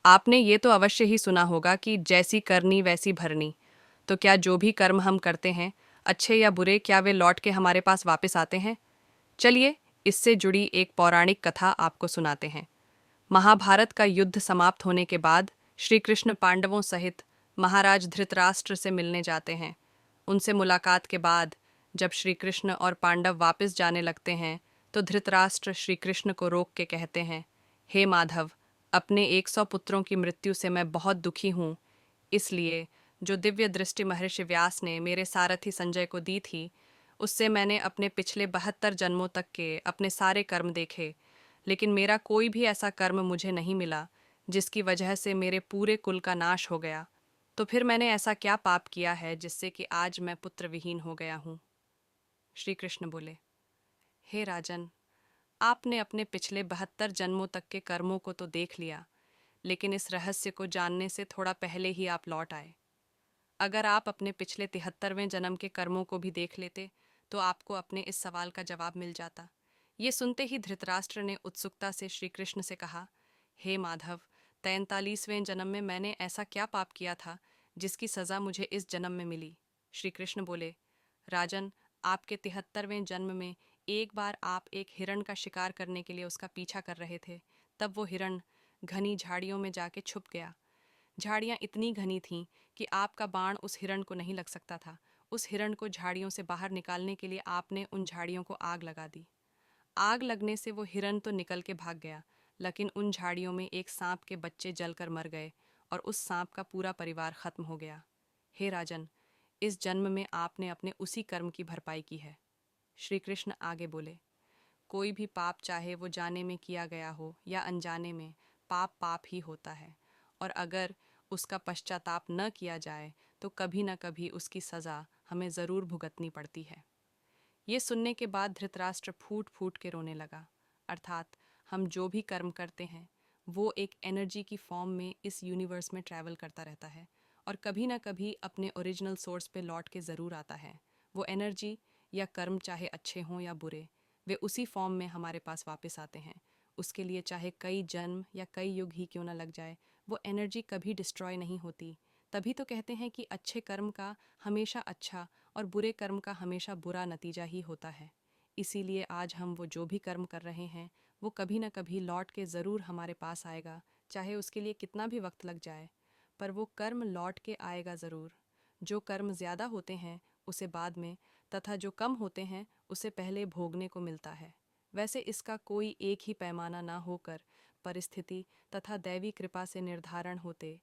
आपने ये तो अवश्य ही सुना होगा कि जैसी करनी वैसी भरनी। तो क्या जो भी कर्म हम करते हैं, अच्छे या बुरे, क्या वे लौट के हमारे पास वापस आते हैं? चलिए, इससे जुड़ी एक पौराणिक कथा आपको सुनाते हैं। महाभारत का युद्ध समाप्त होने के बाद श्री कृष्ण पांडवों सहित महाराज धृतराष्ट्र से मिलने जाते हैं। उनसे मुलाकात के बाद जब श्री कृष्ण और पांडव वापस जाने लगते हैं, तो धृतराष्ट्र श्री कृष्ण को रोक के कहते हैं, हे माधव, अपने 100 पुत्रों की मृत्यु से मैं बहुत दुखी हूँ। इसलिए जो दिव्य दृष्टि महर्षि व्यास ने मेरे सारथी संजय को दी थी, उससे मैंने अपने पिछले 72 जन्मों तक के अपने सारे कर्म देखे, लेकिन मेरा कोई भी ऐसा कर्म मुझे नहीं मिला जिसकी वजह से मेरे पूरे कुल का नाश हो गया। तो फिर मैंने ऐसा क्या पाप किया है जिससे कि आज मैं पुत्र विहीन हो गया हूँ? श्री कृष्ण बोले, हे राजन, आपने अपने पिछले 72 जन्मों तक के कर्मों को तो देख लिया, लेकिन इस रहस्य को जानने से थोड़ा पहले ही आप लौट आए। अगर आप अपने पिछले 73वें जन्म के कर्मों को भी देख लेते, तो आपको अपने इस सवाल का जवाब मिल जाता। ये सुनते ही धृतराष्ट्र ने उत्सुकता से श्री कृष्ण से कहा, हे माधव, 43वें जन्म में मैंने ऐसा क्या पाप किया था जिसकी सज़ा मुझे इस जन्म में मिली? श्री कृष्ण बोले, राजन, आपके 73वें जन्म में एक बार आप एक हिरण का शिकार करने के लिए उसका पीछा कर रहे थे। तब वो हिरण घनी झाड़ियों में जाके छुप गया। झाड़ियाँ इतनी घनी थीं कि आपका बाण उस हिरण को नहीं लग सकता था। उस हिरण को झाड़ियों से बाहर निकालने के लिए आपने उन झाड़ियों को आग लगा दी। आग लगने से वो हिरण तो निकल के भाग गया, लेकिन उन झाड़ियों में एक सांप के बच्चे जलकर मर गए और उस सांप का पूरा परिवार खत्म हो गया। हे राजन, इस जन्म में आपने अपने उसी कर्म की भरपाई की है। श्री कृष्ण आगे बोले, कोई भी पाप, चाहे वो जाने में किया गया हो या अनजाने में, पाप पाप ही होता है, और अगर उसका पश्चाताप न किया जाए तो कभी न कभी उसकी सज़ा हमें ज़रूर भुगतनी पड़ती है। ये सुनने के बाद धृतराष्ट्र फूट फूट के रोने लगा। अर्थात हम जो भी कर्म करते हैं, वो एक एनर्जी की फॉर्म में इस यूनिवर्स में ट्रैवल करता रहता है और कभी ना कभी अपने ओरिजिनल सोर्स पे लौट के ज़रूर आता है। वो एनर्जी या कर्म, चाहे अच्छे हों या बुरे, वे उसी फॉर्म में हमारे पास वापस आते हैं। उसके लिए चाहे कई जन्म या कई युग ही क्यों ना लग जाए, वो एनर्जी कभी डिस्ट्रॉय नहीं होती। तभी तो कहते हैं कि अच्छे कर्म का हमेशा अच्छा और बुरे कर्म का हमेशा बुरा नतीजा ही होता है। इसीलिए आज हम वो जो भी कर्म कर रहे हैं, वो कभी ना कभी लौट के ज़रूर हमारे पास आएगा, चाहे उसके लिए कितना भी वक्त लग जाए, पर वो कर्म लौट के आएगा ज़रूर। जो कर्म ज़्यादा होते हैं उसे बाद में, तथा जो कम होते हैं उसे पहले भोगने को मिलता है। वैसे इसका कोई एक ही पैमाना ना होकर परिस्थिति तथा दैवी कृपा से निर्धारण होते